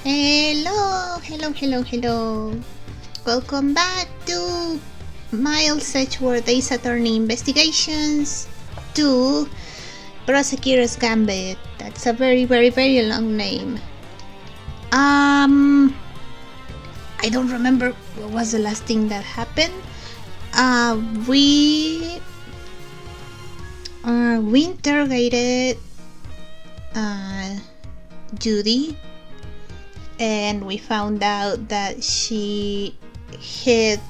Hello. Welcome back to Miles Edgeworth Ace Attorney Investigations 2 Prosecutor's Gambit. That's a very long name. I don't remember what was the last thing that happened. We interrogated Judy, and we found out that she hid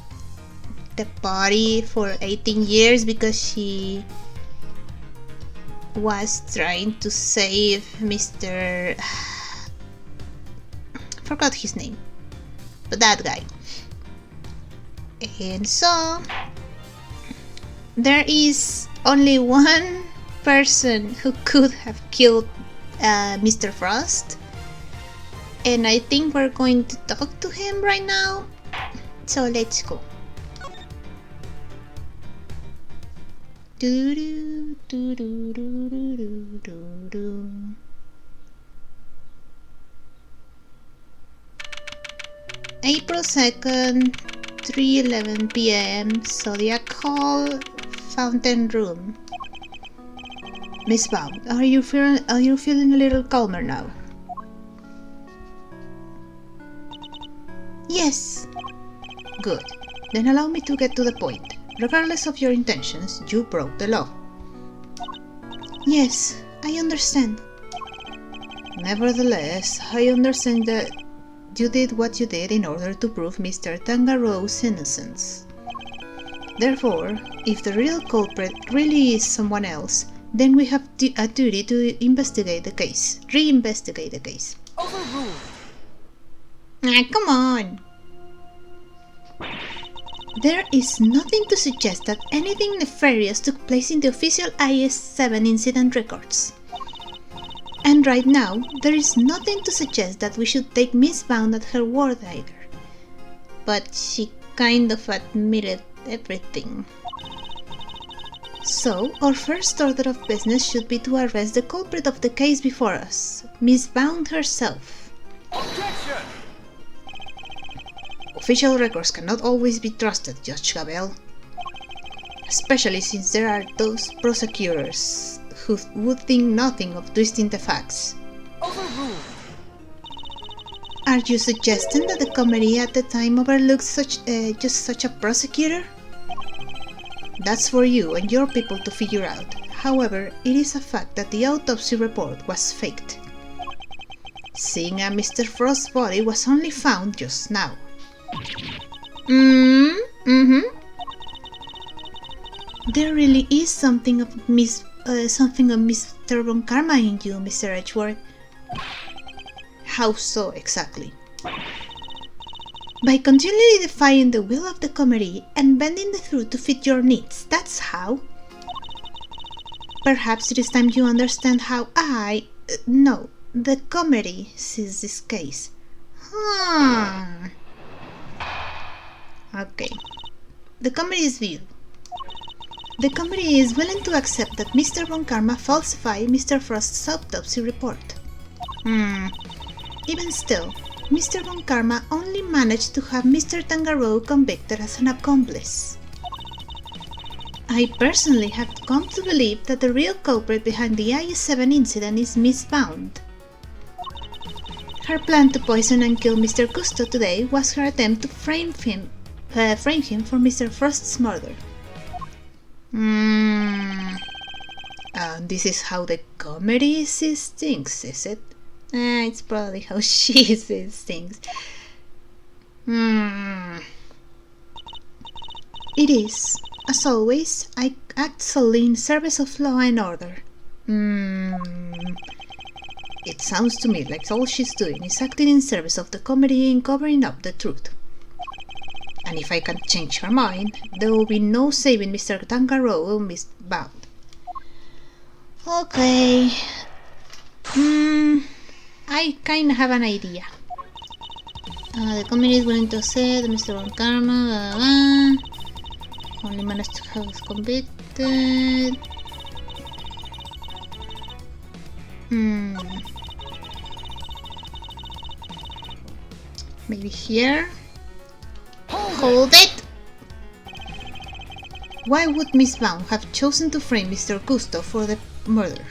the body for 18 years because she was trying to save Mr. forgot his name, but that guy. And so there is only one person who could have killed Mr. Frost, and I think we're going to talk to him right now. So let's go. April 2nd, 3:11 p.m. Zodiac Hall, Fountain Room. Miss Baum, are you feeling a little calmer now? Yes. Good. Then allow me to get to the point. Regardless of your intentions, you broke the law. Yes, I understand. Nevertheless, I understand that you did what you did in order to prove Mr. Tangaro's innocence. Therefore, if the real culprit really is someone else, then we have a duty to investigate the case. Reinvestigate the case. Overruled. Come on! There is nothing to suggest that anything nefarious took place in the official IS-7 incident records. And right now, there is nothing to suggest that we should take Miss Baum at her word either. But she kind of admitted everything. So, our first order of business should be to arrest the culprit of the case before us, Miss Baum herself. Objection! Official records cannot always be trusted, Judge Gabel. Especially since there are those prosecutors who would think nothing of twisting the facts. Overruled. Are you suggesting that the committee at the time overlooked just such a prosecutor? That's for you and your people to figure out. However, it is a fact that the autopsy report was faked. Seeing a Mr. Frost's body was only found just now. There really is something of Mr. Von Karma in you, Mr. Edgeworth. How so exactly? By continually defying the will of the committee and bending the truth to fit your needs, that's how. Perhaps it is time you understand how the committee sees this case. Okay. The committee's view. The committee is willing to accept that Mr. Von Karma falsified Mr. Frost's autopsy report. Even still, Mr. Von Karma only managed to have Mr. Tangaro convicted as an accomplice. I personally have come to believe that the real culprit behind the IS-7 incident is Miss Baum. Her plan to poison and kill Mr. Cousteau today was her attempt to frame him for Mr. Frost's murder. This is how the committee sees things, is it? It's probably how she sees things. It is. As always, I act solely in service of law and order. It sounds to me like all she's doing is acting in service of the committee in covering up the truth. And if I can change her mind, there will be no saving Mr. Tangaro or Miss Baum. Okay. I kinda have an idea. The committee is willing to accept Mr. Von Karma, only managed to have us convicted. Maybe here? Hold Hold it! Why would Miss Vaughn have chosen to frame Mr. Gusto for the murder?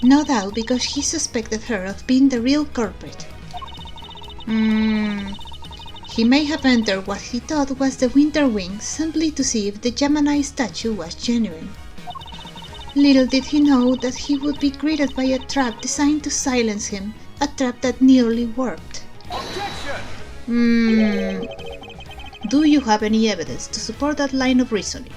No doubt because he suspected her of being the real culprit. He may have entered what he thought was the Winter Wing simply to see if the Gemini statue was genuine. Little did he know that he would be greeted by a trap designed to silence him, a trap that nearly worked. Objection! Do you have any evidence to support that line of reasoning?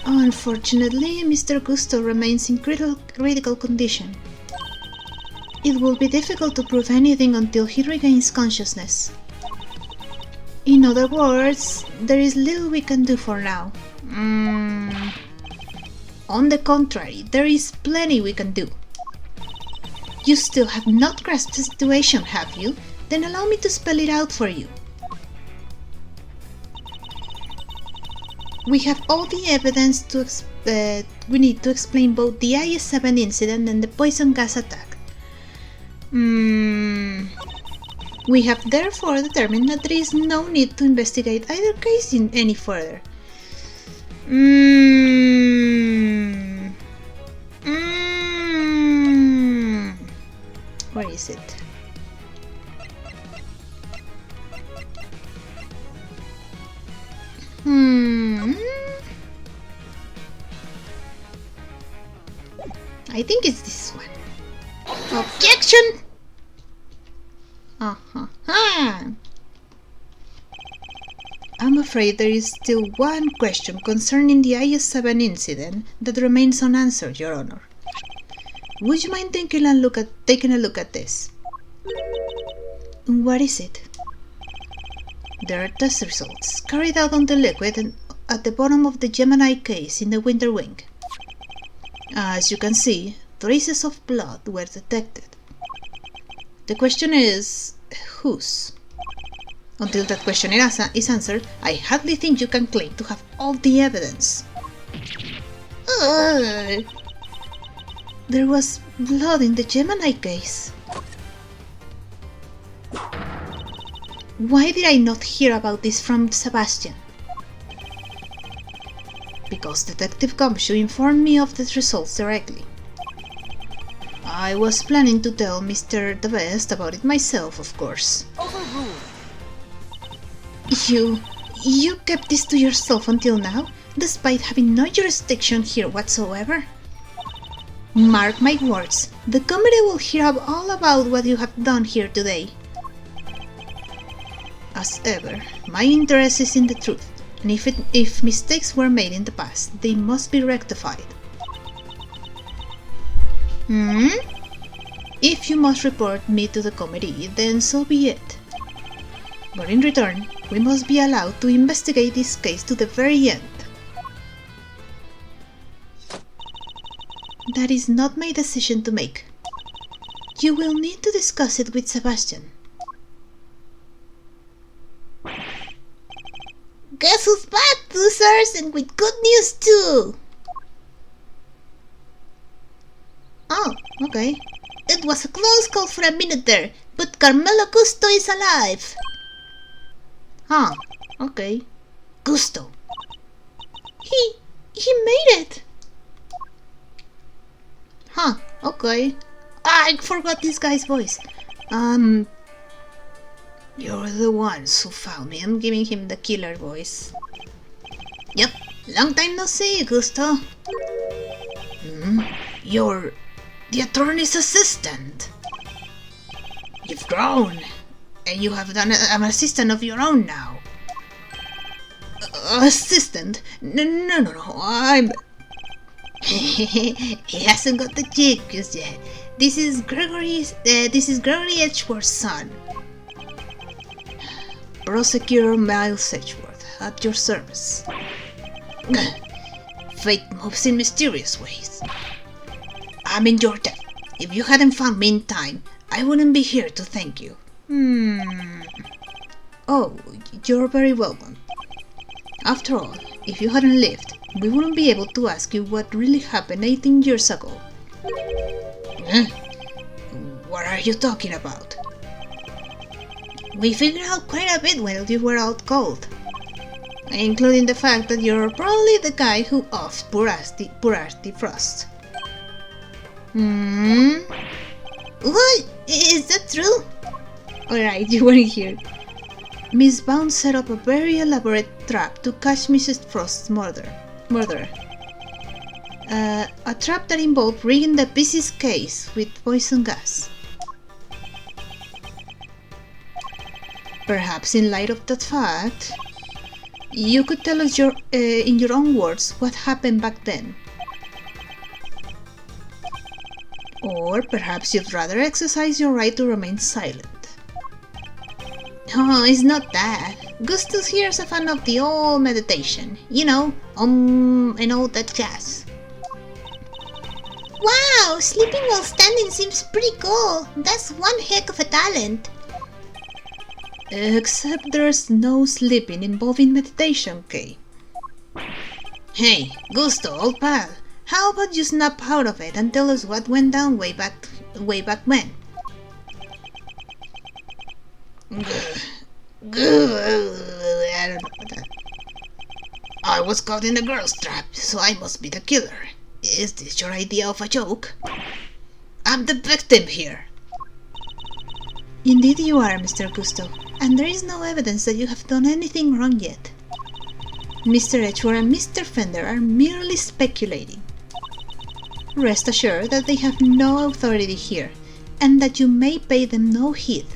Unfortunately, Mr. Gusto remains in critical condition. It will be difficult to prove anything until he regains consciousness. In other words, there is little we can do for now. On the contrary, there is plenty we can do. You still have not grasped the situation, have you? Then allow me to spell it out for you. We have all the evidence we need to explain both the IS-7 incident and the poison gas attack. We have therefore determined that there is no need to investigate either case any further. Where is it? I think it's this one. Objection! I'm afraid there is still one question concerning the IS-7 incident that remains unanswered, Your Honor. Would you mind taking a look at this? What is it? There are test results carried out on the liquid at the bottom of the Gemini case in the Winter Wing. As you can see, traces of blood were detected. The question is, whose? Until that question is answered, I hardly think you can claim to have all the evidence. There was blood in the Gemini case. Why did I not hear about this from Sebastian? Because Detective Gumshoe informed me of the results directly. I was planning to tell Mr. The Best about it myself, of course. Overruled. You kept this to yourself until now, despite having no jurisdiction here whatsoever? Mark my words, the committee will hear all about what you have done here today. As ever, my interest is in the truth, and if mistakes were made in the past, they must be rectified. If you must report me to the committee, then so be it. But in return, we must be allowed to investigate this case to the very end. That is not my decision to make. You will need to discuss it with Sebastian. Guess who's back, losers, and with good news too! Oh, okay. It was a close call for a minute there, but Carmelo Gusto is alive! Huh, okay. Gusto. He made it! Huh, okay. I forgot this guy's voice. You're the ones who found me. I'm giving him the killer voice. Yep, long time no see, Gusto. You're the attorney's assistant. You've grown, and you have done an assistant of your own now. Assistant? No, I'm... He hasn't got the jig just yet. This is Gregory Edgeworth's son. Prosecutor Miles Edgeworth, at your service. Fate moves in mysterious ways. I'm in your debt. If you hadn't found me in time, I wouldn't be here to thank you. Oh, you're very welcome. After all, if you hadn't lived, we wouldn't be able to ask you what really happened 18 years ago. What are you talking about? We figured out quite a bit while you were out cold. Including the fact that you're probably the guy who offed poor Artie Frost. What? Is that true? Alright, you weren't here. Miss Bounce set up a very elaborate trap to catch Mrs. Frost's murderer. A trap that involved rigging the Pisces case with poison gas. Perhaps in light of that fact, you could tell us in your own words what happened back then. Or perhaps you'd rather exercise your right to remain silent. Oh, it's not that. Gustus here's a fan of the old meditation. You know, and all that jazz. Wow, sleeping while standing seems pretty cool. That's one heck of a talent. Except there's no sleeping involving meditation, Kay. Hey, Gusto, old pal, how about you snap out of it and tell us what went down way back when? I don't know that. I was caught in a girl's trap, so I must be the killer. Is this your idea of a joke? I'm the victim here. Indeed you are, Mr. Gusto, and there is no evidence that you have done anything wrong yet. Mr. Edgeworth and Mr. Fender are merely speculating. Rest assured that they have no authority here, and that you may pay them no heed.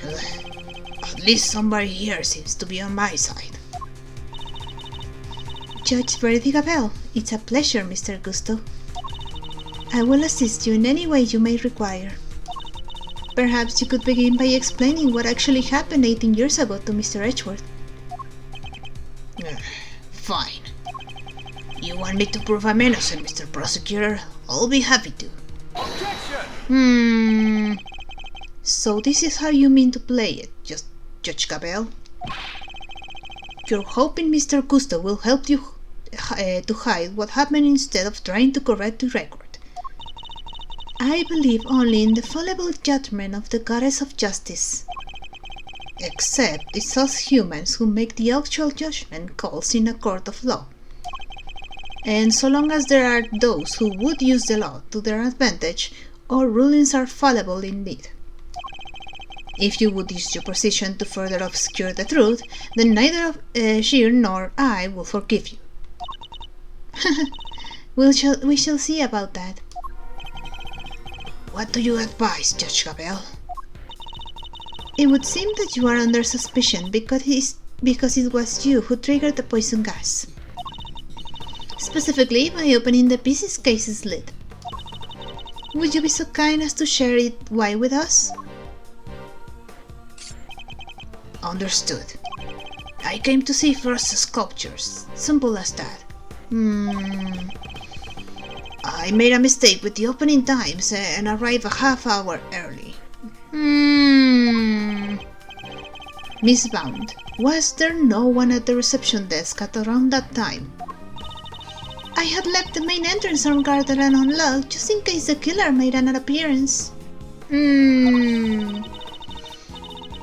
At least somebody here seems to be on my side. Judge Verdigabel, it's a pleasure, Mr. Gusto. I will assist you in any way you may require. Perhaps you could begin by explaining what actually happened 18 years ago to Mr. Edgeworth. Fine. You want me to prove I'm innocent, Mr. Prosecutor? I'll be happy to. Objection! So this is how you mean to play it, Judge Gabel? You're hoping Mr. Gusto will help you to hide what happened instead of trying to correct the record. I believe only in the fallible judgment of the goddess of justice. Except it's us humans who make the actual judgment calls in a court of law. And so long as there are those who would use the law to their advantage, all rulings are fallible indeed. If you would use your position to further obscure the truth, then neither she nor I will forgive you. We shall see about that. What do you advise, Judge Gabel? It would seem that you are under suspicion because it was you who triggered the poison gas. Specifically by opening the Pisces case's lid. Would you be so kind as to share why with us? Understood. I came to see Frost's sculptures. Simple as that. I made a mistake with the opening times and arrived a half hour early. Miss Bound, was there no one at the reception desk at around that time? I had left the main entrance unguarded and unlocked just in case the killer made an appearance.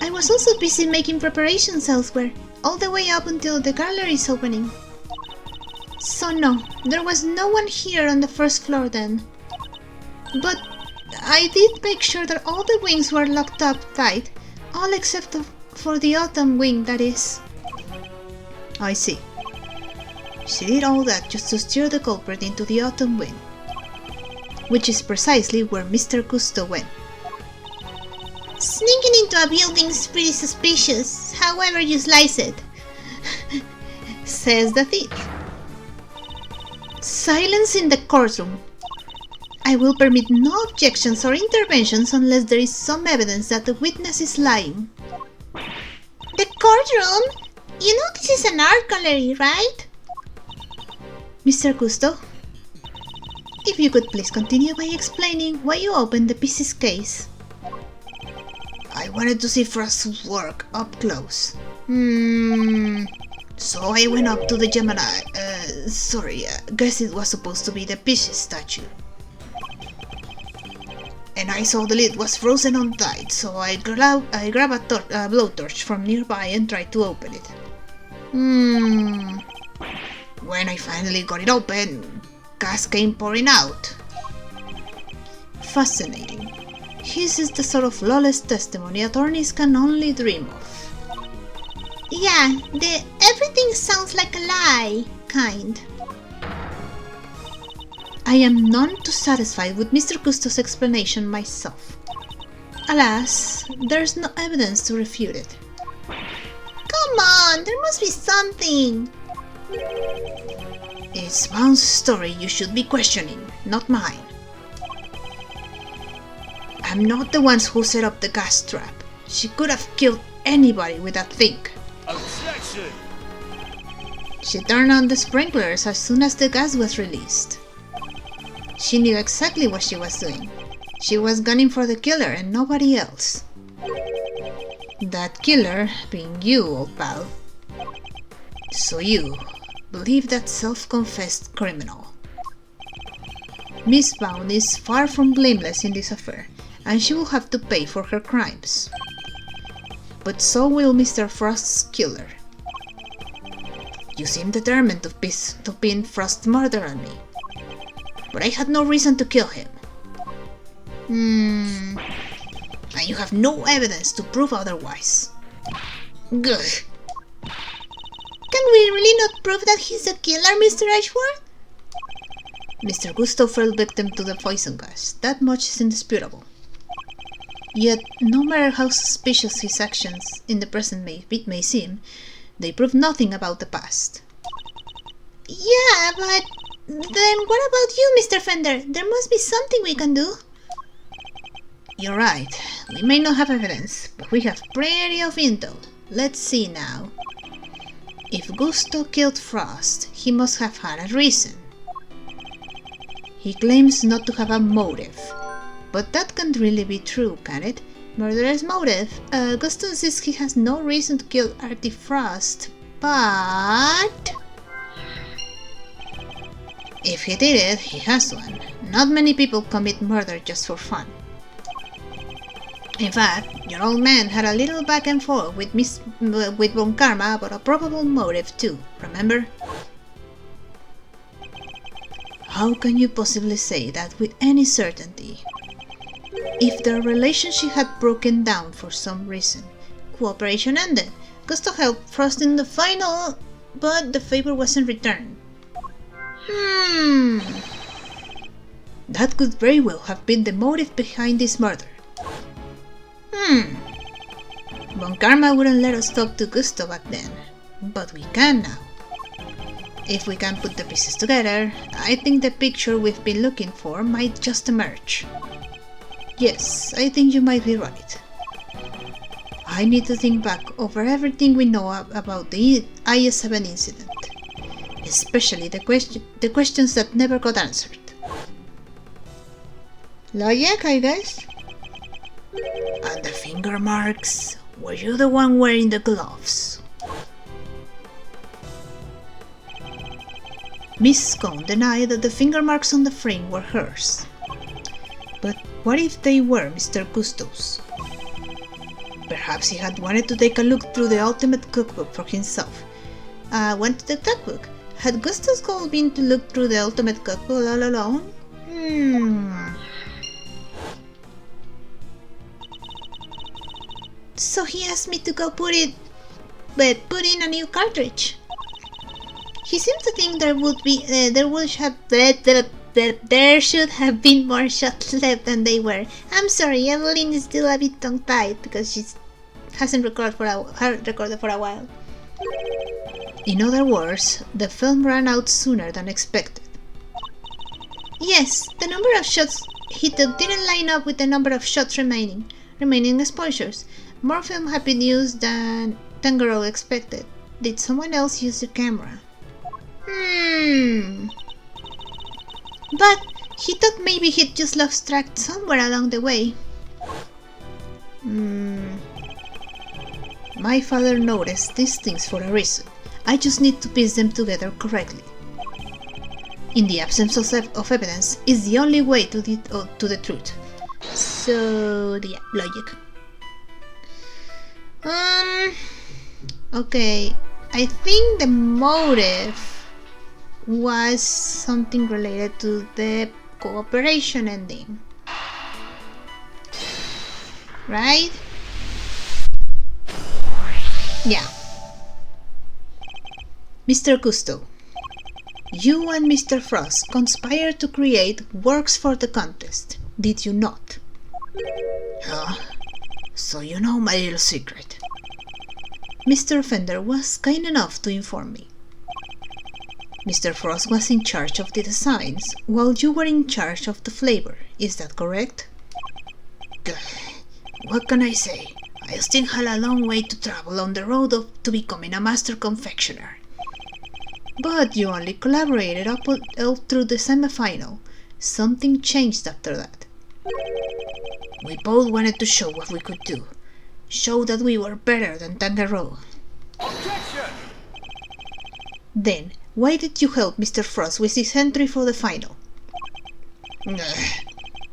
I was also busy making preparations elsewhere, all the way up until the gallery's opening. So no, there was no one here on the first floor then. But I did make sure that all the wings were locked up tight, all except for the autumn wing, that is. I see. She did all that just to steer the culprit into the autumn wing, which is precisely where Mr. Gusto went. Sneaking into a building's pretty suspicious, however you slice it, says the thief. Silence in the courtroom. I will permit no objections or interventions unless there is some evidence that the witness is lying. The courtroom? You know this is an art gallery, right? Mr. Gusto, if you could please continue by explaining why you opened the Pisces case. I wanted to see Frost's work up close. So I went up to the Gemini. Guess it was supposed to be the Pisces statue. and I saw the lid was frozen on tight, so I grabbed a blowtorch from nearby and tried to open it. When I finally got it open, gas came pouring out. Fascinating. His is the sort of lawless testimony attorneys can only dream of. Yeah, the everything sounds like a lie kind. I am none too satisfied with Mr. Gusto's explanation myself. Alas, there's no evidence to refute it. Come on, there must be something. It's Bounce's story you should be questioning, not mine. I'm not the one who set up the gas trap. She could have killed anybody with that thing. Objection! She turned on the sprinklers as soon as the gas was released. She knew exactly what she was doing. She was gunning for the killer and nobody else. That killer being you, old pal. So you believe that self-confessed criminal. Miss Bound is far from blameless in this affair, and she will have to pay for her crimes. But so will Mr. Frost's killer. You seem determined to pin Frost's murder on me. But I had no reason to kill him. And you have no evidence to prove otherwise. Good. Can we really not prove that he's the killer, Mr. Edgeworth? Mr. Gusto fell victim to the poison gas. That much is indisputable. Yet, no matter how suspicious his actions in the present may seem, they prove nothing about the past. Yeah, but then what about you, Mr. Fender? There must be something we can do. You're right. We may not have evidence, but we have plenty of intel. Let's see now. If Gusto killed Frost, he must have had a reason. He claims not to have a motive. But that can't really be true, can it? Murderer's motive. Gusto says he has no reason to kill Artie Frost, but... if he did it, he has one. Not many people commit murder just for fun. In fact, your old man had a little back and forth with Von Karma about a probable motive too, remember? How can you possibly say that with any certainty? If their relationship had broken down for some reason, cooperation ended. Gusto helped Frost in the final, but the favor wasn't returned. That could very well have been the motive behind this murder. Von Karma wouldn't let us talk to Gusto back then, but we can now. If we can put the pieces together, I think the picture we've been looking for might just emerge. Yes, I think you might be right. I need to think back over everything we know about the IS-7 incident, especially the questions that never got answered. Logic, I guess? And the finger marks? Were you the one wearing the gloves? Miss Scone denied that the finger marks on the frame were hers. But what if they were Mr. Gusto's? Perhaps he had wanted to take a look through the ultimate cookbook for himself. Went to the cookbook. Had Gusto's goal been to look through the ultimate cookbook all alone? So he asked me to go put in a new cartridge. He seemed to think there should have been more shots left than they were. I'm sorry, Evelyn is still a bit tongue-tied because she hasn't recorded for a while. In other words, the film ran out sooner than expected. Yes, the number of shots he took didn't line up with the number of shots remaining exposures. More film had been used than Tangerel expected. Did someone else use the camera? But he thought maybe he'd just lost track somewhere along the way. My father noticed these things for a reason. I just need to piece them together correctly. In the absence of evidence is the only way to the truth. So, yeah, logic. Okay, I think the motive was something related to the cooperation ending, right? Yeah. Mr. Cousteau, you and Mr. Frost conspired to create works for the contest, did you not? So you know my little secret. Mr. Fender was kind enough to inform me. Mr. Frost was in charge of the designs, while you were in charge of the flavor, is that correct? What can I say? I still had a long way to travel on the road to becoming a master confectioner. But you only collaborated up through the semi-final. Something changed after that. We both wanted to show what we could do. Show that we were better than Tangaroo. Objection! Then, why did you help Mr. Frost with his entry for the final?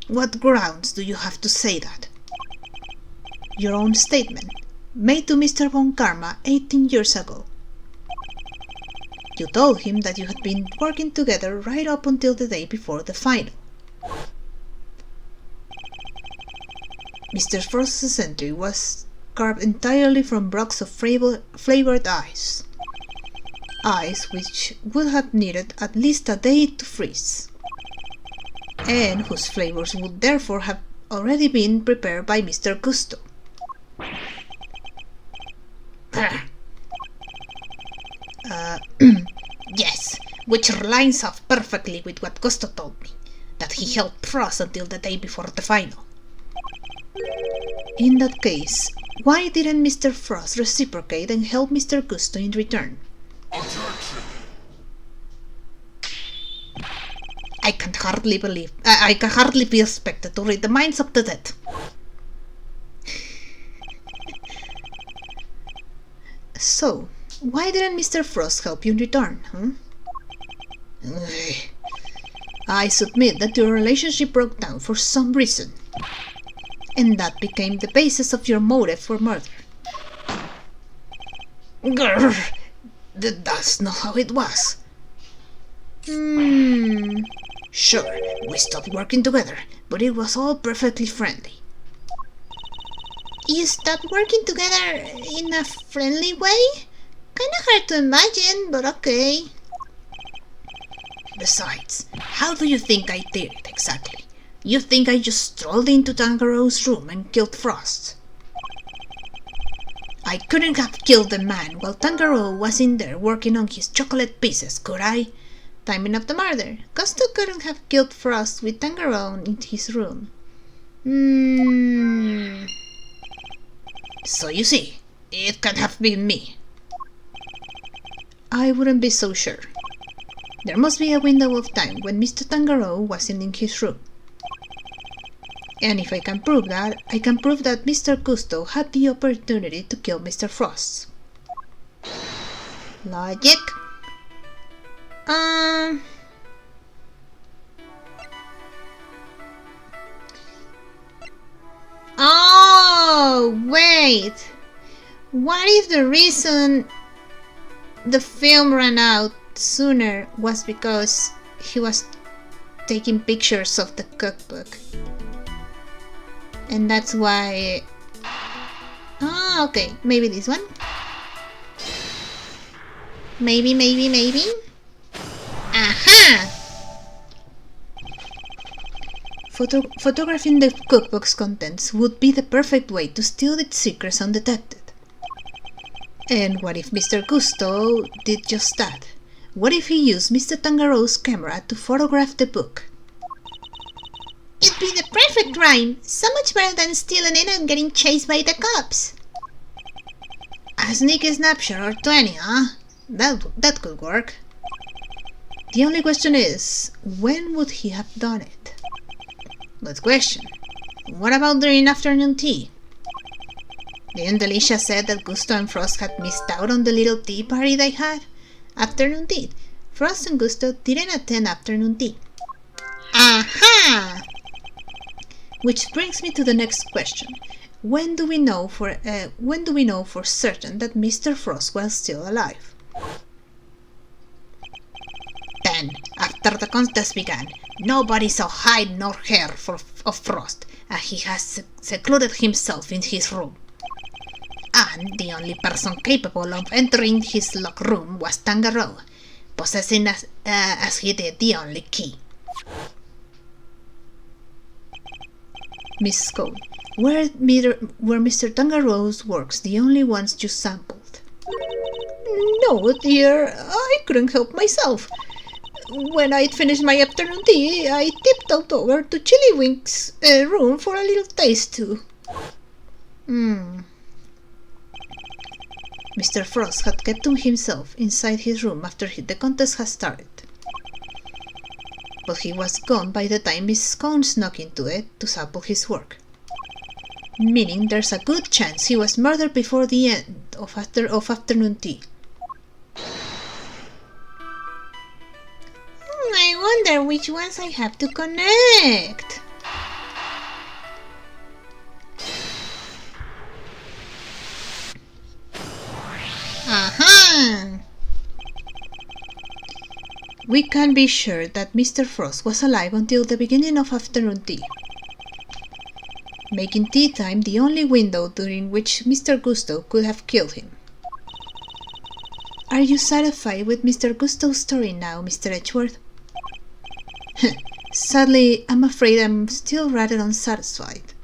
What grounds do you have to say that? Your own statement, made to Mr. Von Karma 18 years ago. You told him that you had been working together right up until the day before the final. Mr. Frost's entry was carved entirely from blocks of flavored ice. Ice which would have needed at least a day to freeze, and whose flavors would therefore have already been prepared by Mr. Gusto. Yes, which lines up perfectly with what Gusto told me, that he helped Frost until the day before the final. In that case, why didn't Mr. Frost reciprocate and help Mr. Gusto in return? Objection! I can hardly be expected to read the minds of the dead. So, why didn't Mr. Frost help you in return, I submit that your relationship broke down for some reason, and that became the basis of your motive for murder. Grrr, that's not how it was. Sure, we stopped working together, but it was all perfectly friendly. You stopped working together in a friendly way? Kinda hard to imagine, but okay. Besides, how do you think I did it exactly? You think I just strolled into Tangaroo's room and killed Frost? I couldn't have killed the man while Tangaroo was in there working on his chocolate pieces, could I? Timing of the murder. Gusto couldn't have killed Frost with Tangaroo in his room. So you see, it can't have been me. I wouldn't be so sure. There must be a window of time when Mr. Tangaroo wasn't in his room. And if I can prove that, I can prove that Mr. Gusto had the opportunity to kill Mr. Frost. Logic? Oh, wait! What if the reason the film ran out sooner was because he was taking pictures of the cookbook? And that's why... Oh, okay. Maybe this one? Maybe. Aha! Photographing the cookbook's contents would be the perfect way to steal its secrets undetected. And what if Mr. Gusto did just that? What if he used Mr. Tangaroo's camera to photograph the book? It'd be the perfect rhyme! So much better than stealing it and getting chased by the cops! A sneaky snapshot or 20, huh? That could work. The only question is, when would he have done it? Good question. What about during afternoon tea? Didn't Alicia said that Gusto and Frost had missed out on the little tea party they had? Afternoon tea. Frost and Gusto didn't attend afternoon tea. Aha! Which brings me to the next question. When do we know for certain that Mr. Frost was still alive? 10. After the contest began, nobody saw hide nor hair of Frost, and he has secluded himself in his room. And the only person capable of entering his locked room was Tangaroo, possessing as he did the only key. Miss Scone, were Mr. Tangaroo's works the only ones you sampled? No, dear, I couldn't help myself. When I'd finished my afternoon tea, I tiptoed over to Chillywink's room for a little taste too. Mr. Frost had kept to himself inside his room after the contest had started. But he was gone by the time Miss Scone snuck into it to sample his work. Meaning there's a good chance he was murdered before the end of afternoon tea. I wonder which ones I have to connect. Aha! We can be sure that Mr. Frost was alive until the beginning of afternoon tea, making tea time the only window during which Mr. Gusto could have killed him. Are you satisfied with Mr. Gusto's story now, Mr. Edgeworth? Sadly, I'm afraid I'm still rather unsatisfied.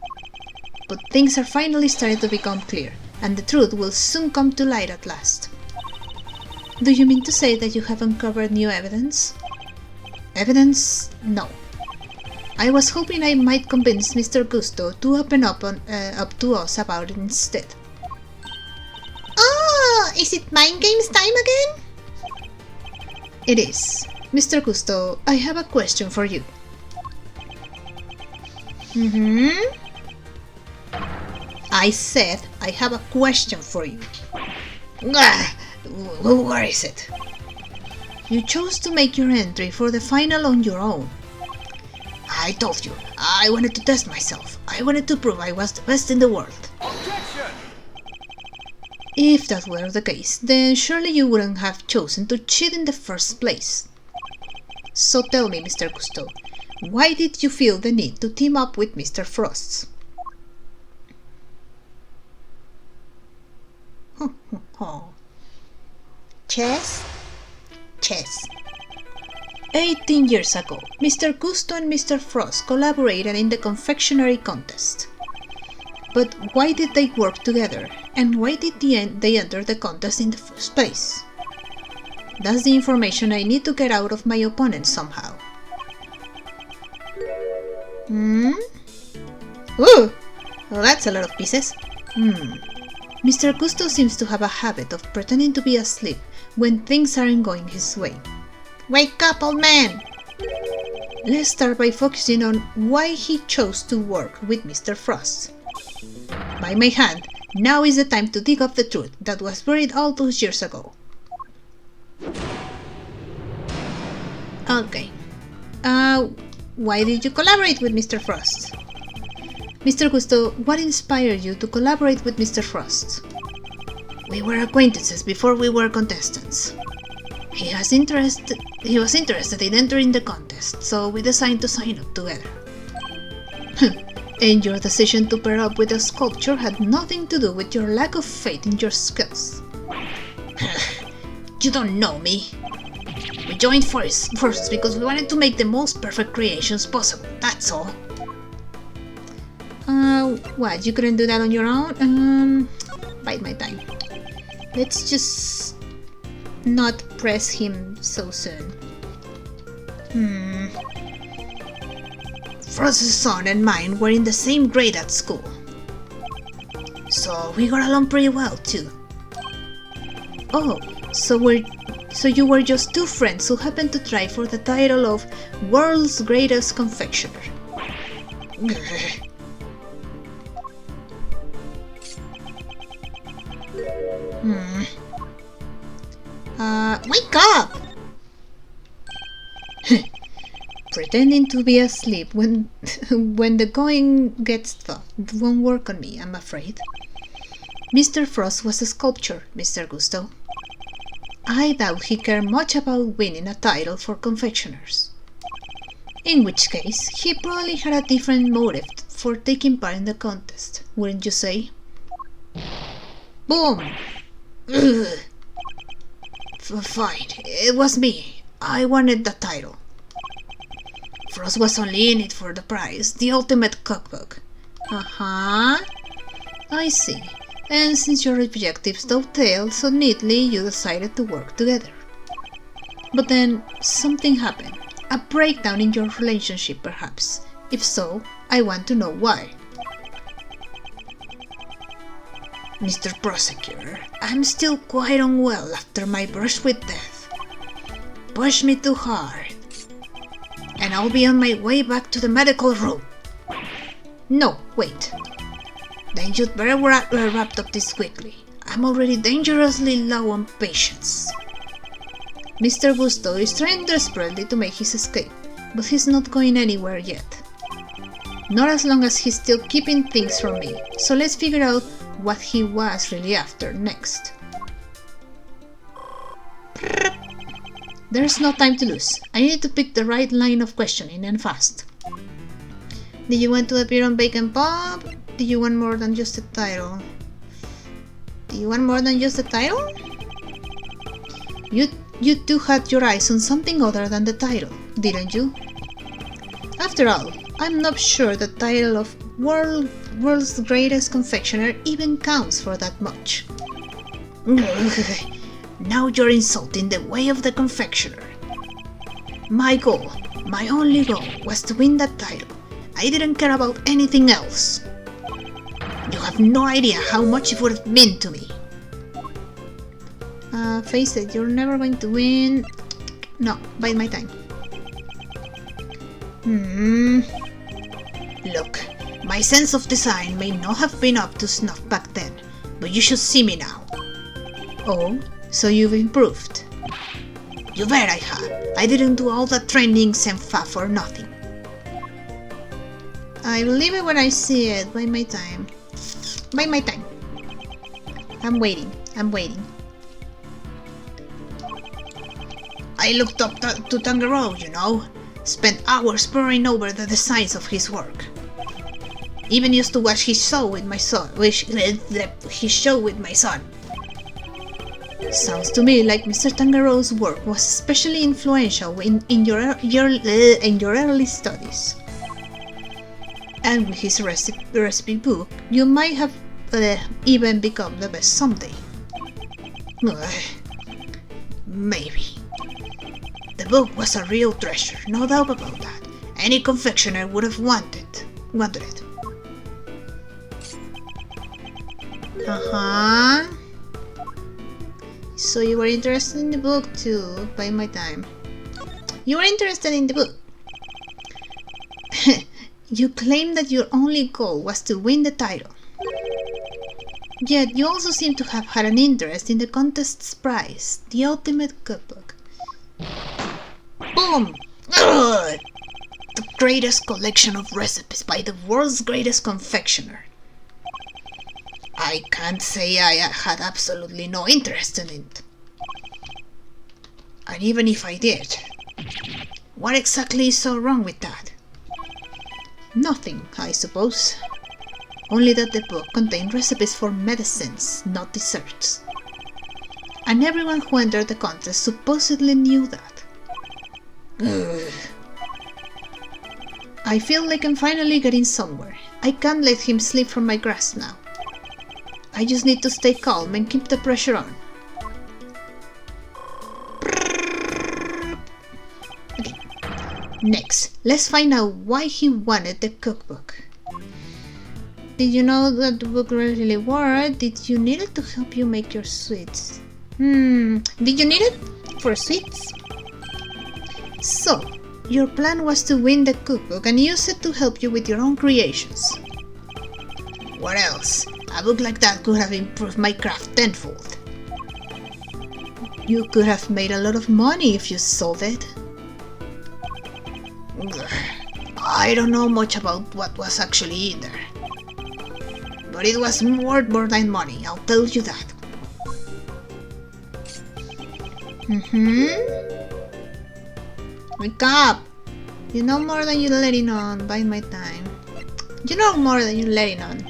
But things are finally starting to become clear, and the truth will soon come to light at last. Do you mean to say that you have uncovered new evidence? Evidence? No. I was hoping I might convince Mr. Gusto to open up to us about it instead. Oh, is it mind games time again? It is. Mr. Gusto, I have a question for you. I said I have a question for you. Where is it? You chose to make your entry for the final on your own. I told you, I wanted to test myself. I wanted to prove I was the best in the world. Objection! If that were the case, then surely you wouldn't have chosen to cheat in the first place. So tell me, Mr. Gusto, why did you feel the need to team up with Mr. Frost? Chess? Chess. 18 years ago, Mr. Gusto and Mr. Frost collaborated in the confectionery contest. But why did they work together, and why did they enter the contest in the first place? That's the information I need to get out of my opponent somehow. Ooh, well, that's a lot of pieces. Mr. Gusto seems to have a habit of pretending to be asleep when things aren't going his way. Wake up, old man! Let's start by focusing on why he chose to work with Mr. Frost. By my hand, now is the time to dig up the truth that was buried all those years ago. Okay. Why did you collaborate with Mr. Frost? Mr. Gusto, what inspired you to collaborate with Mr. Frost? We were acquaintances before we were contestants. He was interested in entering the contest, so we decided to sign up together. And your decision to pair up with a sculpture had nothing to do with your lack of faith in your skills. You don't know me. We joined first because we wanted to make the most perfect creations possible, that's all. What, you couldn't do that on your own? Bide my time. Let's just not press him so soon. Frost's son and mine were in the same grade at school, so we got along pretty well too. Oh, so you were just two friends who happened to try for the title of World's Greatest Confectioner. Wake up! Pretending to be asleep when when the going gets tough won't work on me, I'm afraid. Mr. Frost was a sculptor, Mr. Gusto. I doubt he cared much about winning a title for confectioners. In which case, he probably had a different motive for taking part in the contest, wouldn't you say? Boom! Ugh. Fine, it was me. I wanted the title. Frost was only in it for the prize, the ultimate cookbook. Uh-huh. I see. And since your objectives dovetail so neatly, you decided to work together. But then, something happened. A breakdown in your relationship, perhaps. If so, I want to know why. Mr. Prosecutor, I'm still quite unwell after my brush with death. Push me too hard, and I'll be on my way back to the medical room. No, wait. Then you'd better wrap up this quickly. I'm already dangerously low on patience. Mr. Gusto is trying desperately to make his escape, but he's not going anywhere yet. Not as long as he's still keeping things from me, so let's figure out what he was really after next. There's no time to lose. I need to pick the right line of questioning and fast. Did you want to appear on Bacon Pop? Did you want more than just a title? Do you want more than just a title? You two had your eyes on something other than the title, didn't you? After all, I'm not sure the title of World's Greatest Confectioner even counts for that much. Now you're insulting the way of the confectioner. My goal, my only goal, was to win that title. I didn't care about anything else. You have no idea how much it would have meant to me. Face it, you're never going to win. No, bide my time. Look, my sense of design may not have been up to snuff back then, but you should see me now. Oh, so you've improved? You bet I have. I didn't do all that training and faff for nothing. I believe it when I see it. Bide my time. Bide my time. I'm waiting. I looked up to Tangerou, you know. Spent hours poring over the designs of his work. Even used to watch his show with my son. Sounds to me like Mr. Tangerou's work was especially influential in your early studies. And with his recipe book, you might have even become the best someday. Maybe. The book was a real treasure, no doubt about that. Any confectioner would have wanted it. Uh-huh. So you were interested in the book too, by my time. You were interested in the book. You claim that your only goal was to win the title. Yet you also seem to have had an interest in the contest's prize, the ultimate cookbook. Boom! Ugh! The greatest collection of recipes by the world's greatest confectioner. I can't say I had absolutely no interest in it. And even if I did, what exactly is so wrong with that? Nothing, I suppose. Only that the book contained recipes for medicines, not desserts. And everyone who entered the contest supposedly knew that. Ugh. I feel like I'm finally getting somewhere. I can't let him slip from my grasp now. I just need to stay calm and keep the pressure on. Okay. Next, let's find out why he wanted the cookbook. Did you know that the book really worked? Did you need it to help you make your sweets? Did you need it for sweets? So, your plan was to win the cookbook and use it to help you with your own creations. What else? A book like that could have improved my craft tenfold. You could have made a lot of money if you sold it. I don't know much about what was actually in there. But it was more than money, I'll tell you that. Wake up! You know more than you're letting on. Bide my time. You know more than you're letting on.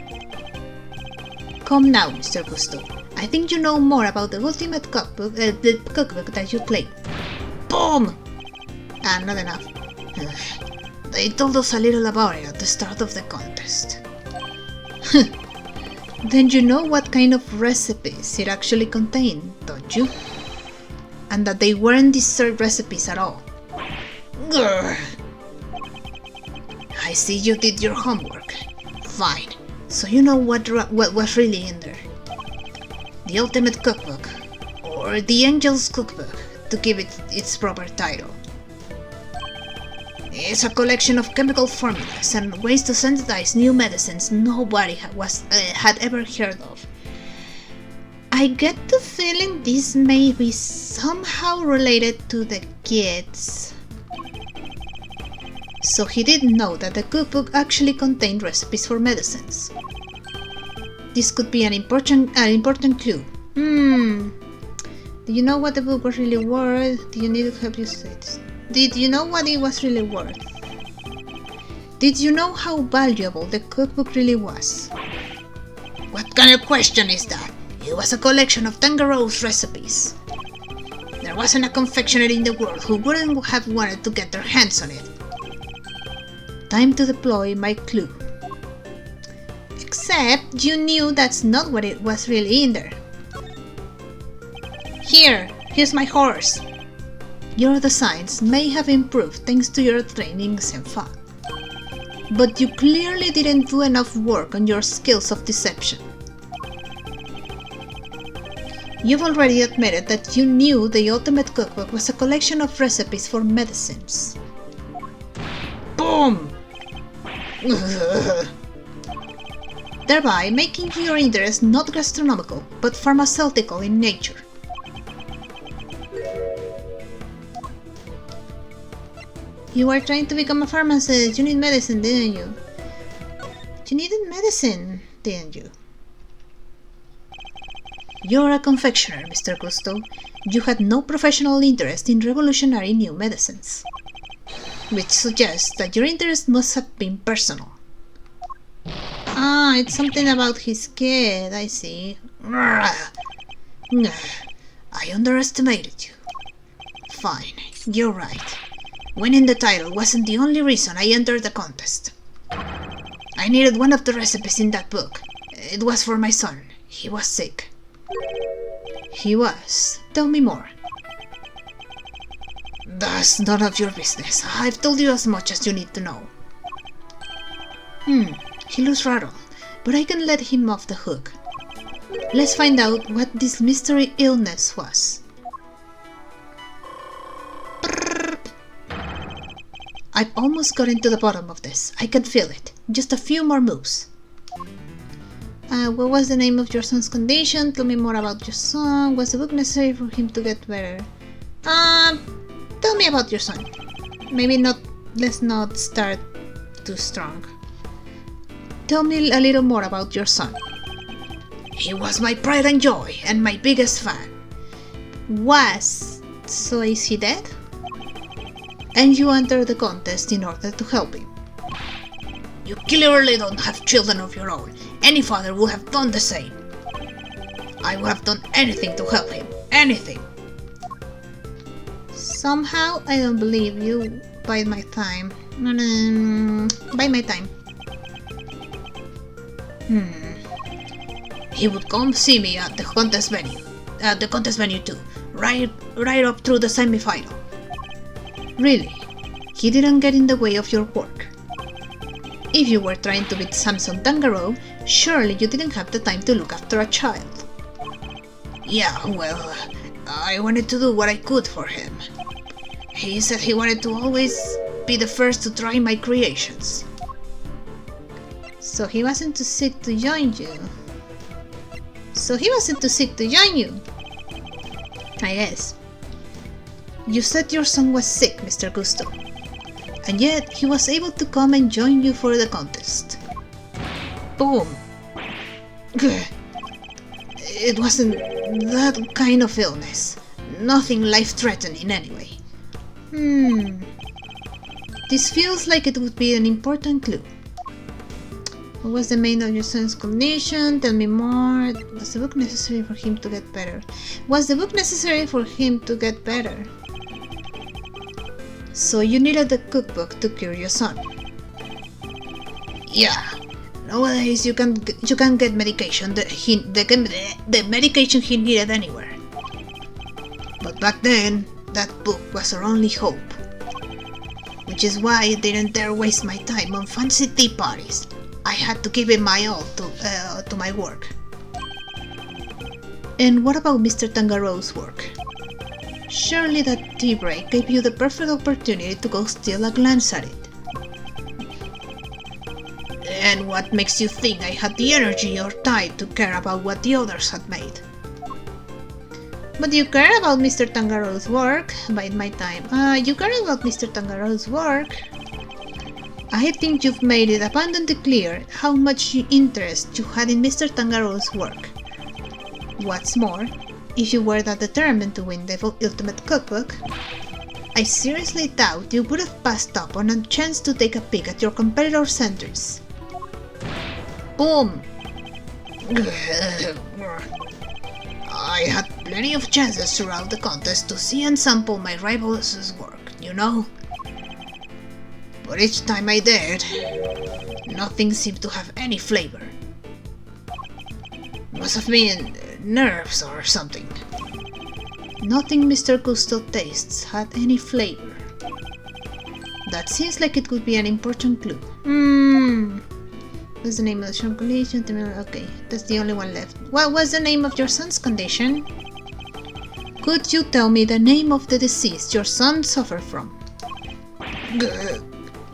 Come now, Mr. Gusto. I think you know more about the ultimate cookbook, the cookbook that you claim. Boom! Ah, not enough. They told us a little about it at the start of the contest. Then you know what kind of recipes it actually contained, don't you? And that they weren't dessert recipes at all. Grr. I see you did your homework. Fine. So you know what was really in there. The Ultimate Cookbook, or the Angel's Cookbook, to give it its proper title. It's a collection of chemical formulas and ways to synthesize new medicines nobody had ever heard of. I get the feeling this may be somehow related to the kids. So he didn't know that the cookbook actually contained recipes for medicines. This could be an important clue. Do you know what the book was really worth? Do you need to help you say this? Did you know what it was really worth? Did you know how valuable the cookbook really was? What kind of question is that? It was a collection of Tangaro's recipes. There wasn't a confectioner in the world who wouldn't have wanted to get their hands on it. Time to deploy my clue. Except you knew that's not what it was really in there. Here's my horse. Your designs may have improved thanks to your training, Senfa. But you clearly didn't do enough work on your skills of deception. You've already admitted that you knew the Ultimate Cookbook was a collection of recipes for medicines. Boom! Thereby making your interest not gastronomical, but pharmaceutical in nature. You were trying to become a pharmacist. You need medicine, didn't you? You needed medicine, didn't you? You're a confectioner, Mr. Gusto. You had no professional interest in revolutionary new medicines. Which suggests that your interest must have been personal. Ah, it's something about his kid, I see. I underestimated you. Fine, you're right. Winning the title wasn't the only reason I entered the contest. I needed one of the recipes in that book. It was for my son. He was sick. He was. Tell me more. That's none of your business. I've told you as much as you need to know. He looks rattled, but I can let him off the hook. Let's find out what this mystery illness was. I've almost gotten to the bottom of this. I can feel it. Just a few more moves. What was the name of your son's condition? Tell me more about your son. Was the book necessary for him to get better? Tell me about your son. Maybe not. Let's not start too strong. Tell me a little more about your son. He was my pride and joy, and my biggest fan. Was? So is he dead? And you entered the contest in order to help him. You clearly don't have children of your own. Any father would have done the same. I would have done anything to help him. Anything. Somehow I don't believe you. Bide my time. Bide my time. He would come see me at the contest venue. At the contest venue too. Right up through the semi-final. Really? He didn't get in the way of your work. If you were trying to beat Samson Tangaro, surely you didn't have the time to look after a child. Yeah, well, I wanted to do what I could for him. He said he wanted to always be the first to try my creations. So he wasn't too sick to join you. I guess. You said your son was sick, Mr. Gusto. And yet he was able to come and join you for the contest. Boom! It wasn't that kind of illness. Nothing life-threatening anyway. This feels like it would be an important clue. What was the main of your son's condition? Tell me more. Was the book necessary for him to get better? Was the book necessary for him to get better? So you needed the cookbook to cure your son. Yeah. Nowadays you can get medication the medication he needed anywhere. But back then, that book was our only hope. Which is why I didn't dare waste my time on fancy tea parties. I had to give it my all to my work. And what about Mr. Tangaro's work? Surely that tea break gave you the perfect opportunity to go steal a glance at it. And what makes you think I had the energy or time to care about what the others had made? But you care about Mr. Tangaro's work. Bide my time. You care about Mr. Tangaro's work. I think you've made it abundantly clear how much interest you had in Mr. Tangaro's work. What's more, if you were that determined to win the ultimate cookbook, I seriously doubt you would have passed up on a chance to take a peek at your competitor's centers. Boom! I had plenty of chances throughout the contest to see and sample my rival's work, you know? But each time I dared, nothing seemed to have any flavor. Must have been nerves or something. Nothing Mr. Gusto tastes had any flavor. That seems like it could be an important clue. What's the name of the short condition? Okay, that's the only one left. What was the name of your son's condition? Could you tell me the name of the disease your son suffered from?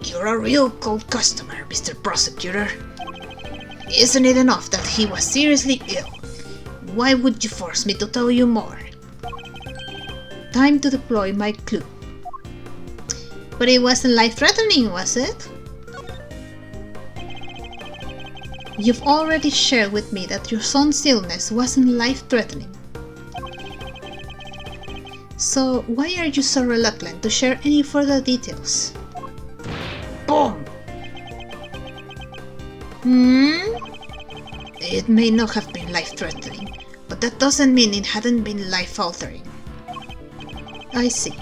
You're a real cold customer, Mr. Prosecutor. Isn't it enough that he was seriously ill? Why would you force me to tell you more? Time to deploy my clue. But it wasn't life-threatening, was it? You've already shared with me that your son's illness wasn't life-threatening. So why are you so reluctant to share any further details? Boom! It may not have been life-threatening, but that doesn't mean it hadn't been life-altering. I see.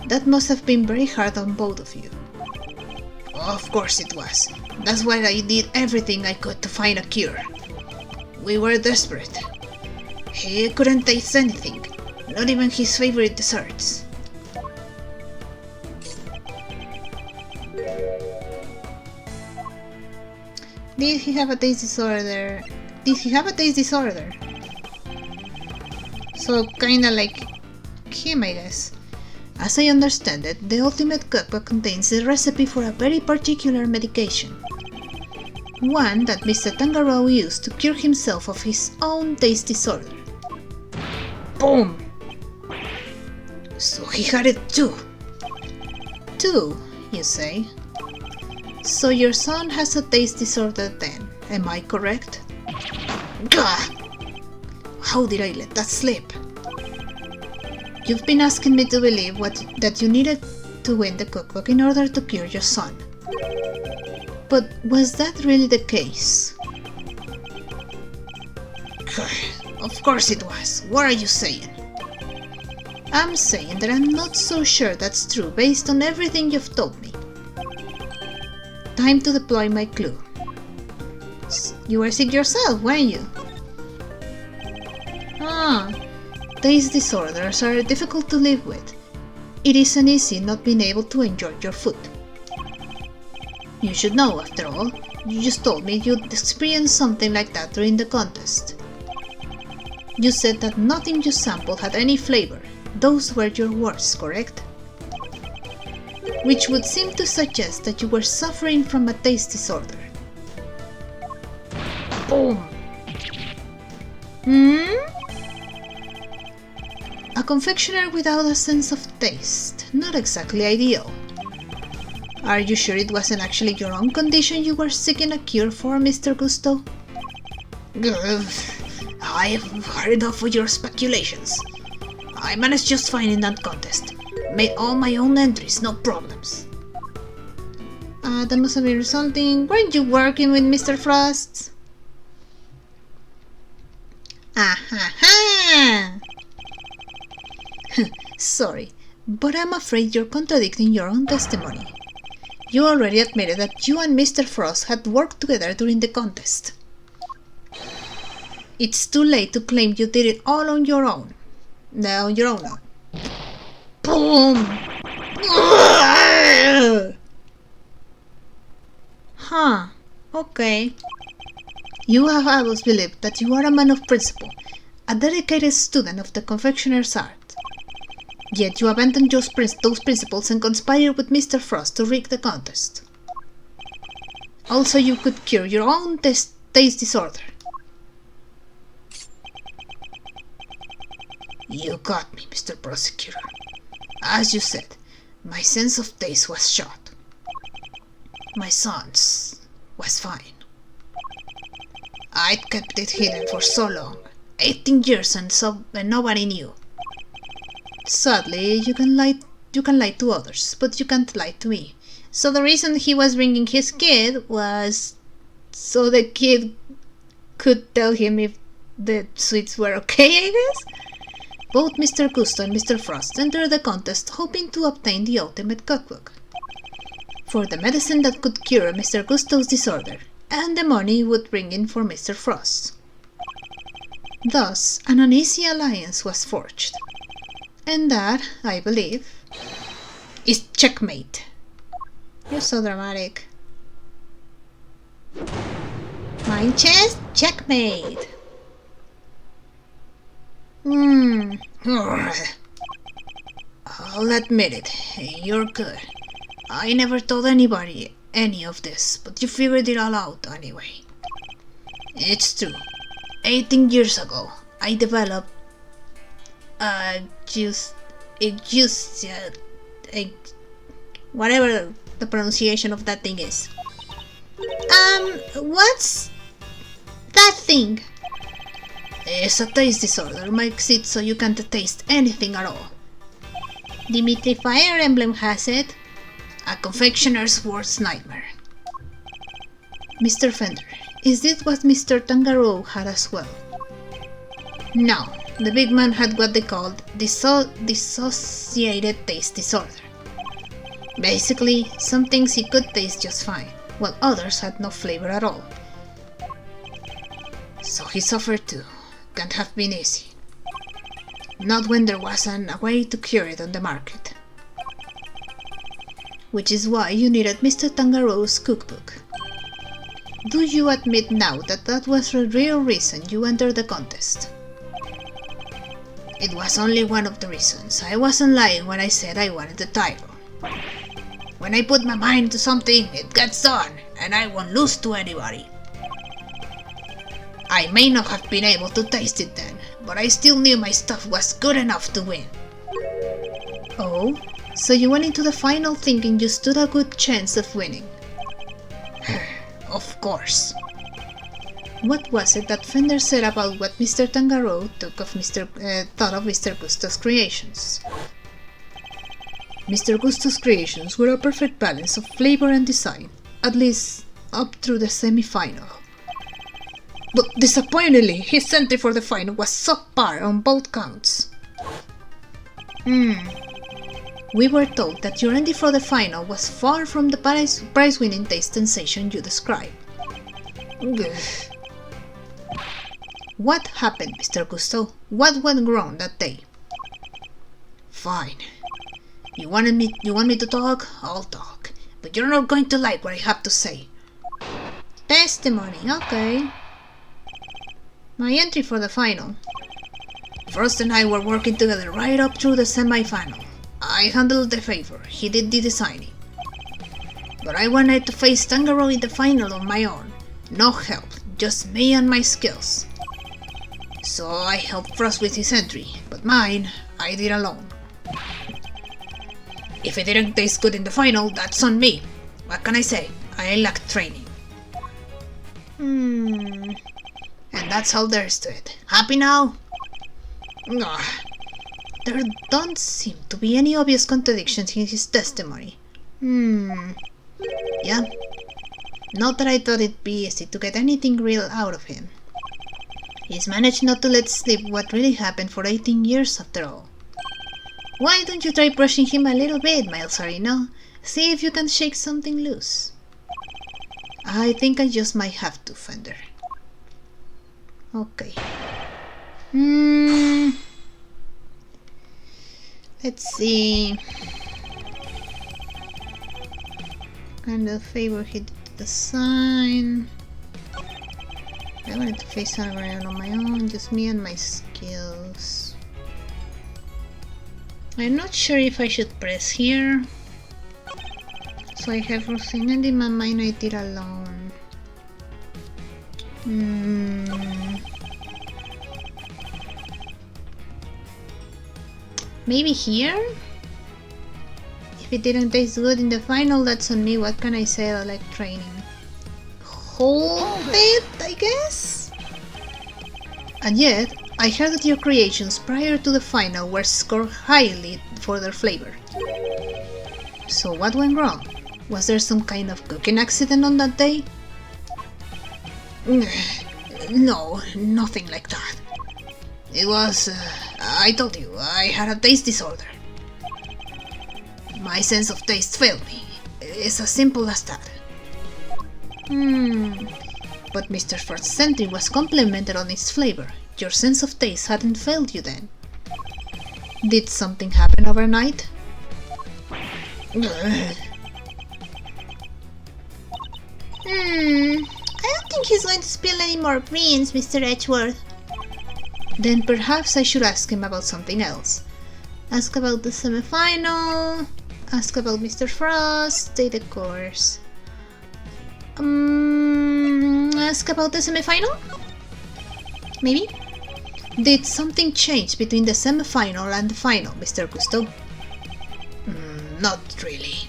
That must have been very hard on both of you. Of course it was. That's why I did everything I could to find a cure. We were desperate. He couldn't taste anything, not even his favorite desserts. Did he have a taste disorder? So kinda like him, I guess. As I understand it, the ultimate cookbook contains the recipe for a very particular medication. One that Mr. Tangaro used to cure himself of his own taste disorder. Boom! So he had it too. Two, you say? So your son has a taste disorder then, am I correct? Gah! How did I let that slip? You've been asking me to believe that you needed to win the cookbook in order to cure your son. But was that really the case? Of course it was. What are you saying? I'm saying that I'm not so sure that's true based on everything you've told me. Time to deploy my clue. You were sick yourself, weren't you? Taste disorders are difficult to live with. It isn't easy not being able to enjoy your food. You should know, after all. You just told me you'd experienced something like that during the contest. You said that nothing you sampled had any flavor. Those were your words, correct? Which would seem to suggest that you were suffering from a taste disorder. Boom! A confectioner without a sense of taste. Not exactly ideal. Are you sure it wasn't actually your own condition you were seeking a cure for, Mr. Gusto? I've heard enough of your speculations. I managed just fine in that contest. Made all my own entries, no problems. That must have been resulting. Weren't you working with Mr. Frost? Ah-ha-ha! Sorry, but I'm afraid you're contradicting your own testimony. You already admitted that you and Mr. Frost had worked together during the contest. It's too late to claim you did it all on your own. No, on your own now. Boom! Huh, okay. You have always believed that you are a man of principle, a dedicated student of the confectioner's art. Yet you abandoned those principles and conspired with Mr. Frost to rig the contest. Also, you could cure your own taste disorder. You got me, Mr. Prosecutor. As you said, my sense of taste was shot. My son's was fine. I'd kept it hidden for so long, 18 years, and nobody knew. Sadly, you can lie to others, but you can't lie to me. So the reason he was bringing his kid was so the kid could tell him if the sweets were okay, I guess? Both Mr. Gusto and Mr. Frost entered the contest hoping to obtain the ultimate cookbook. For the medicine that could cure Mr. Gusto's disorder, and the money would bring in for Mr. Frost. Thus, an uneasy alliance was forged. And that, I believe, is checkmate. You're so dramatic. Mind chess, checkmate. I'll admit it, you're good. I never told anybody any of this, but you figured it all out anyway. It's true. 18 years ago, I developed whatever the pronunciation of that thing is. What's that thing? It's a taste disorder, makes it so you can't taste anything at all. Dimitri Fire Emblem has it. A confectioner's worst nightmare. Mr. Fender, is this what Mr. Tangaroo had as well? No, the big man had what they called dissociated taste disorder. Basically, some things he could taste just fine, while others had no flavor at all. So he suffered too. Can't have been easy. Not when there wasn't a way to cure it on the market. Which is why you needed Mr. Tangaroo's cookbook. Do you admit now that that was the real reason you entered the contest? It was only one of the reasons. I wasn't lying when I said I wanted the title. When I put my mind to something, it gets done, and I won't lose to anybody. I may not have been able to taste it then, but I still knew my stuff was good enough to win. Oh? So you went into the final thinking you stood a good chance of winning? Of course. What was it that Fender said about what Mr. Tangaroo thought of Mr. Gusto's creations? Mr. Gusto's creations were a perfect balance of flavor and design, at least up through the semi-final. But disappointingly, his entry for the final was subpar on both counts. We were told that your entry for the final was far from the prize-winning taste sensation you described. What happened, Mr. Gusto? What went wrong that day? Fine. You want me to talk? I'll talk. But you're not going to like what I have to say. Testimony, okay. My entry for the final. Frost and I were working together right up through the semi-final. I handled the favor, he did the designing. But I wanted to face Tangaroo in the final on my own. No help, just me and my skills. So I helped Frost with his entry, but mine, I did alone. If it didn't taste good in the final, that's on me. What can I say? I lack training. Hmm. And that's all there is to it. Happy now? Ugh. There don't seem to be any obvious contradictions in his testimony. Yeah? Not that I thought it'd be easy to get anything real out of him. He's managed not to let slip what really happened for 18 years after all. Why don't you try brushing him a little bit, Miles Arino? See if you can shake something loose. I think I just might have to, Fender. Okay. Let's see. Kind of favor he did to the sign. I wanted to face around on my own, just me and my skills. I'm not sure if I should press here. So I have everything, and in my mind I did alone. Maybe here? If it didn't taste good in the final, that's on me. What can I say? I like training. Hold it, I guess? And yet, I heard that your creations prior to the final were scored highly for their flavor. So what went wrong? Was there some kind of cooking accident on that day? No, nothing like that. It was... I told you, I had a taste disorder. My sense of taste failed me. It's as simple as that. But Mr. First Century was complimented on its flavor. Your sense of taste hadn't failed you then. Did something happen overnight? I don't think he's going to spill any more beans, Mr. Edgeworth. Then perhaps I should ask him about something else. Ask about the semi-final. Ask about Mr. Frost. Stay the course. Ask about the semi-final? Maybe? Did something change between the semi-final and the final, Mr. Gusto? Not really.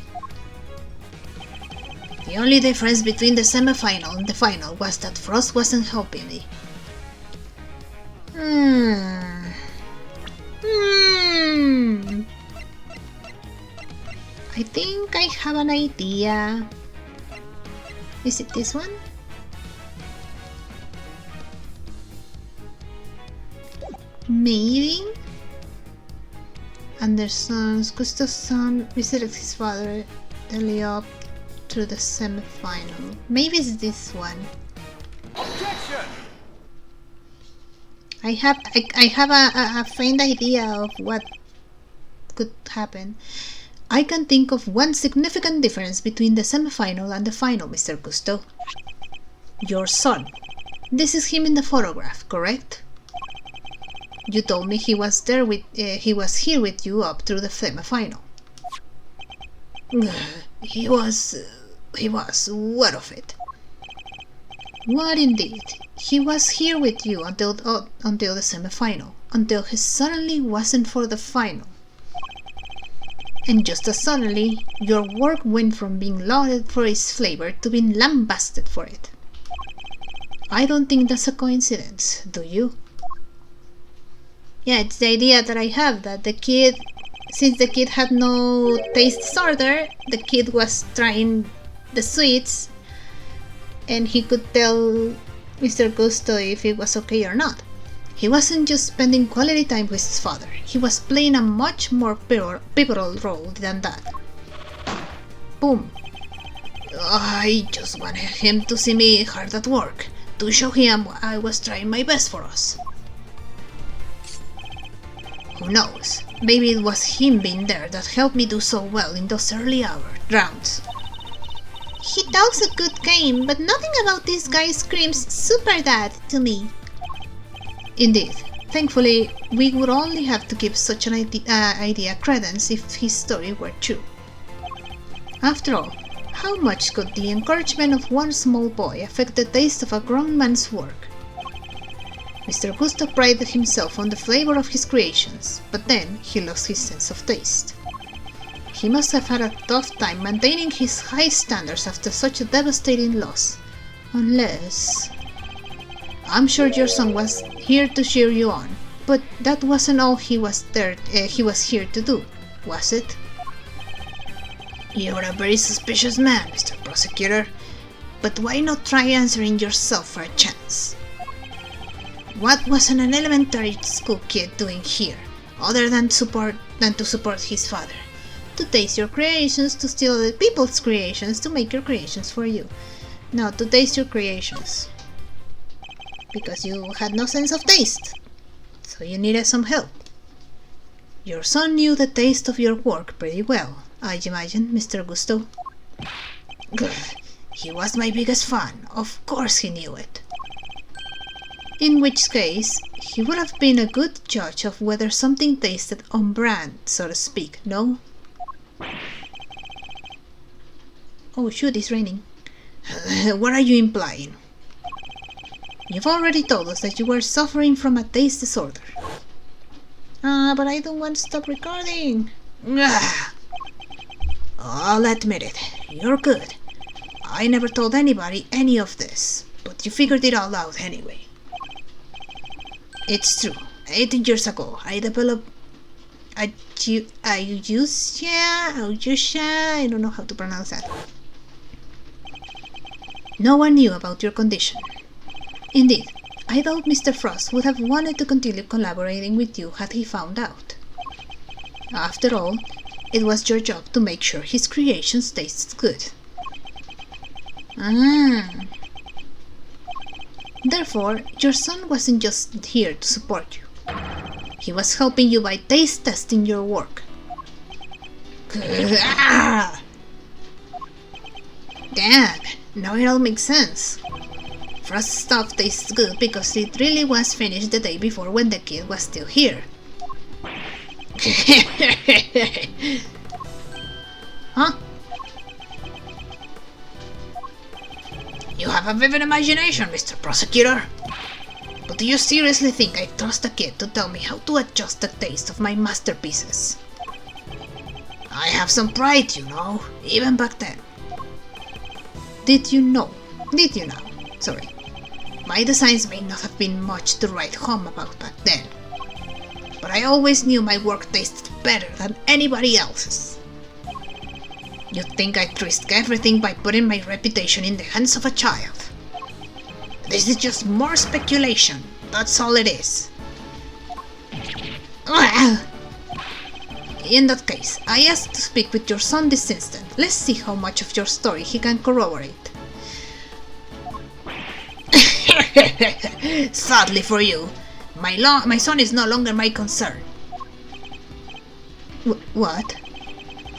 The only difference between the semi-final and the final was that Frost wasn't helping me. I think I have an idea. Is it this one? Maybe? Anderson's Gusto's son visited his father early up through the semi-final. Maybe it's this one. Objection! I have a faint idea of what could happen. I can think of one significant difference between the semi-final and the final, Mr. Gusto. Your son. This is him in the photograph, correct? You told me he was there with he was here with you up through the semi-final. He was. What of it? What indeed? He was here with you until the semi-final, until he suddenly wasn't for the final. And just as suddenly, your work went from being lauded for its flavor to being lambasted for it. I don't think that's a coincidence, do you? Yeah, it's the idea that I have that since the kid had no taste disorder, the kid was trying the sweets and he could tell Mr. Gusto if it was okay or not. He wasn't just spending quality time with his father, he was playing a much more pivotal role than that. Boom. I just wanted him to see me hard at work, to show him I was trying my best for us. Who knows, maybe it was him being there that helped me do so well in those early rounds. He talks a good game, but nothing about this guy screams Super Dad to me. Indeed. Thankfully, we would only have to give such an idea credence if his story were true. After all, how much could the encouragement of one small boy affect the taste of a grown man's work? Mr. Gusto prided himself on the flavor of his creations, but then he lost his sense of taste. He must have had a tough time maintaining his high standards after such a devastating loss. Unless... I'm sure your son was here to cheer you on, but that wasn't all he was here to do, was it? You're a very suspicious man, Mr. Prosecutor. But why not try answering yourself for a chance? What was an elementary school kid doing here, other than to support his father? To taste your creations, to steal other people's creations, to make your creations for you. No, to taste your creations. Because you had no sense of taste, so you needed some help. Your son knew the taste of your work pretty well, I imagine, Mr. Gusto. He was my biggest fan. Of course he knew it. In which case, he would have been a good judge of whether something tasted on brand, so to speak, no? Oh shoot, it's raining. What are you implying? You've already told us that you were suffering from a taste disorder. But I don't want to stop recording. I'll admit it, you're good. I never told anybody any of this, but you figured it all out anyway. It's true. 18 years ago, I developed Ageusia, I don't know how to pronounce that. No one knew about your condition. Indeed, I doubt Mr. Frost would have wanted to continue collaborating with you had he found out. After all, it was your job to make sure his creations tasted good. Therefore, your son wasn't just here to support you. He was helping you by taste testing your work. Damn, now it all makes sense. Frost's stuff tastes good because it really was finished the day before when the kid was still here. Huh? You have a vivid imagination, Mr. Prosecutor. But do you seriously think I trust a kid to tell me how to adjust the taste of my masterpieces? I have some pride, you know, even back then. Did you know? Sorry. My designs may not have been much to write home about back then. But I always knew my work tasted better than anybody else's. You'd think I'd risk everything by putting my reputation in the hands of a child. This is just more speculation, that's all it is. In that case, I ask to speak with your son this instant. Let's see how much of your story he can corroborate. Sadly for you, my son is no longer my concern. What?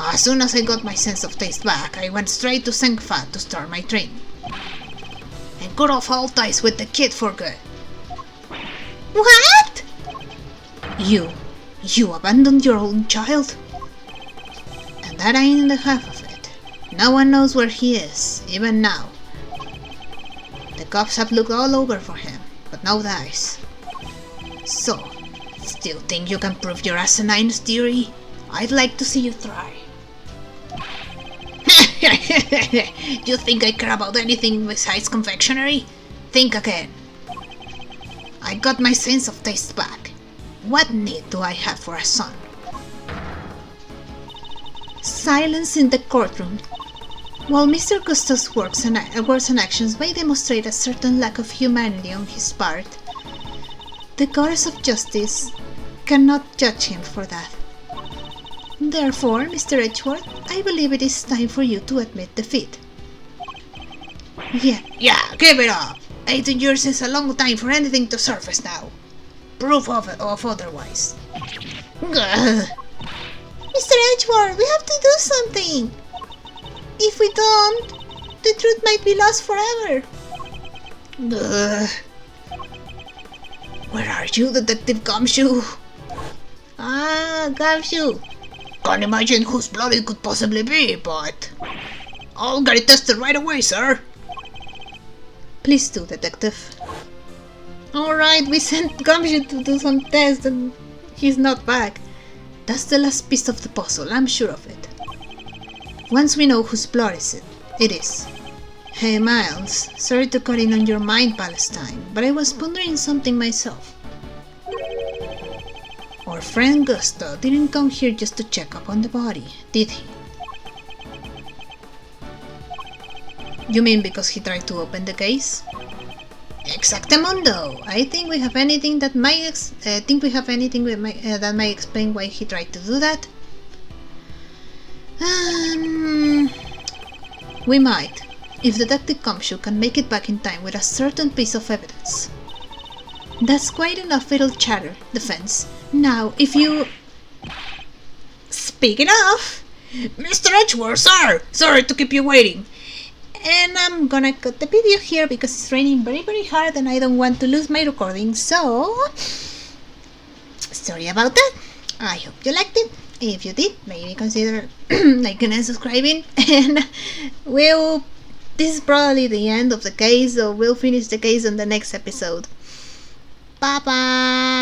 As soon as I got my sense of taste back, I went straight to Sengfa to start my training. And cut off all ties with the kid for good. What? You abandoned your own child? And that ain't the half of it. No one knows where he is, even now. The cops have looked all over for him, but no dice. So, still think you can prove your asinine theory? I'd like to see you try. You think I care about anything besides confectionery? Think again. I got my sense of taste back. What need do I have for a son? Silence in the courtroom. While Mr. Gusto's words and actions may demonstrate a certain lack of humanity on his part, the goddess of justice cannot judge him for that. Therefore, Mr. Edgeworth, I believe it is time for you to admit defeat. Yeah, give it up! 18 years is a long time for anything to surface now. Proof of otherwise. Mr. Edgeworth, we have to do something! If we don't, the truth might be lost forever. Where are you, Detective Gumshoe? Gumshoe. Can't imagine whose blood it could possibly be, but... I'll get it tested right away, sir. Please do, Detective. Alright, we sent Gumshoe to do some tests and he's not back. That's the last piece of the puzzle, I'm sure of it. Once we know whose blood it is. Hey Miles, sorry to cut in on your mind, Palestine, but I was pondering something myself. Our friend Gusto didn't come here just to check up on the body, did he? You mean because he tried to open the case? Exactamundo! I think we have anything that might that might explain why he tried to do that. We might, if Detective Comshoe can make it back in time with a certain piece of evidence. That's quite enough idle chatter, Defense. Now, if you... Speaking of... Mr. Edgeworth, sir! Sorry to keep you waiting. And I'm gonna cut the video here because it's raining very, very hard and I don't want to lose my recording, so... Sorry about that. I hope you liked it. If you did, maybe consider liking and subscribing. And this is probably the end of the case, so we'll finish the case on the next episode. Bye bye!